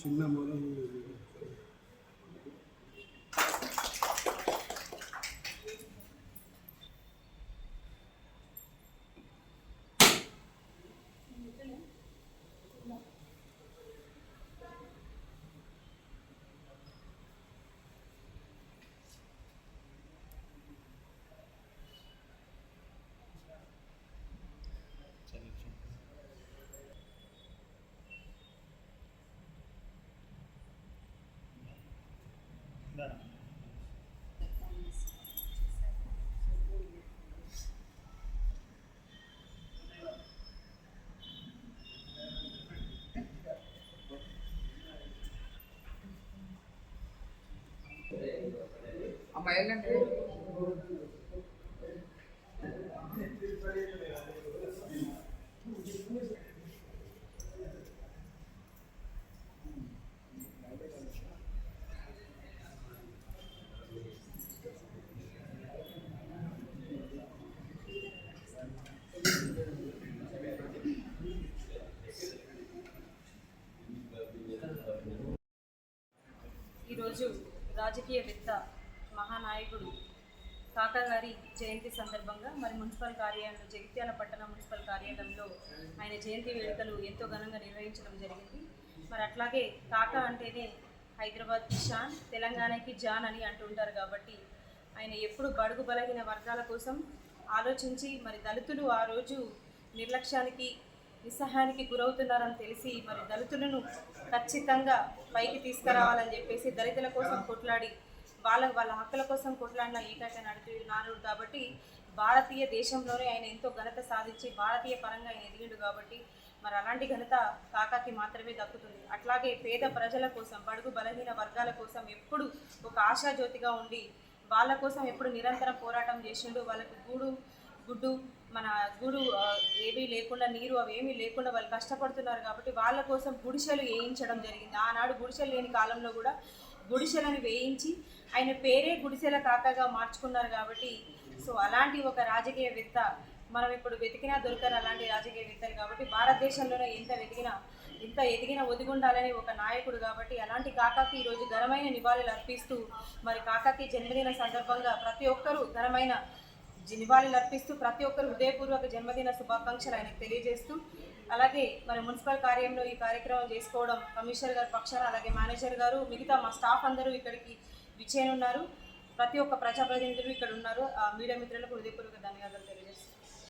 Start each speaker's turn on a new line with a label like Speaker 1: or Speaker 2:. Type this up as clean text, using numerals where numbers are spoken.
Speaker 1: చిన్న మొదలు
Speaker 2: అమ్మాయిలంటే
Speaker 3: ఈరోజు రాజకీయవేత్త మహానాయకుడు కాకా గారి జయంతి సందర్భంగా మరి మున్సిపల్ కార్యాలయంలో జగిత్యాల పట్టణ మున్సిపల్ కార్యాలయంలో ఆయన జయంతి వేడుకలు ఎంతో ఘనంగా నిర్వహించడం జరిగింది. మరి అట్లాగే కాకా అంటేనే హైదరాబాద్కి షాన్, తెలంగాణకి జాన్ అని అంటుంటారు. కాబట్టి ఆయన ఎప్పుడు బడుగు బలహీన వర్గాల కోసం ఆలోచించి మరి దళితులు ఆ రోజు నిర్లక్ష్యానికి నిస్సహాయానికి గురవుతున్నారని తెలిసి మరి దళితులను ఖచ్చితంగా పైకి తీసుకురావాలని చెప్పేసి దళితుల కోసం కొట్లాడి వాళ్ళ హక్కుల కోసం కొట్లాడిన ఏకైక నానుడు. కాబట్టి భారతీయ దేశంలోనే ఆయన ఎంతో ఘనత సాధించి భారతీయ పరంగా ఆయన ఎదిగిండు. కాబట్టి మరి అలాంటి ఘనత కాకాకి మాత్రమే దక్కుతుంది. అట్లాగే పేద ప్రజల కోసం, బడుగు బలహీన వర్గాల కోసం ఎప్పుడు ఒక ఆశాజ్యోతిగా ఉండి వాళ్ళ కోసం ఎప్పుడు నిరంతరం పోరాటం చేసిండు. వాళ్ళకి గుడ్డు మన గూడు ఏమీ లేకుండా, నీరు అవేమీ లేకుండా వాళ్ళు కష్టపడుతున్నారు. కాబట్టి వాళ్ళ కోసం గుడిసెలు వేయించడం జరిగింది. ఆనాడు గుడిసెలు లేని కాలంలో కూడా గుడిసెలను వేయించి ఆయన పేరే గుడిసెల కాకాగా మార్చుకున్నారు. కాబట్టి సో అలాంటి ఒక రాజకీయవేత్త మనం ఇప్పుడు వెతికినా దొరకరు అలాంటి రాజకీయవేత్తలు. కాబట్టి భారతదేశంలోనే ఎంత ఎదిగిన ఒదిగుండాలని ఒక నాయకుడు. కాబట్టి అలాంటి కాకాకి ఈరోజు ఘనమైన నివాళులు అర్పిస్తూ మరి కాకాకి జన్మదిన సందర్భంగా ప్రతి ఒక్కరూ ఘనమైన నివాళులు అర్పిస్తూ ప్రతి ఒక్కరు హృదయపూర్వక జన్మదిన శుభాకాంక్షలు ఆయనకు తెలియజేస్తూ, అలాగే మరి మున్సిపల్ కార్యంలో ఈ కార్యక్రమం చేసుకోవడం కమిషనర్ గారి పక్షాన, అలాగే మేనేజర్ గారు, మిగతా మా స్టాఫ్ అందరూ ఇక్కడికి విచ్చేయనున్నారు. ప్రతి ఒక్క ప్రజాప్రతినిధులు ఇక్కడ ఉన్నారు. మీడియా మిత్రులకు హృదయపూర్వక ధన్యవాదాలు తెలియజేస్తున్నారు.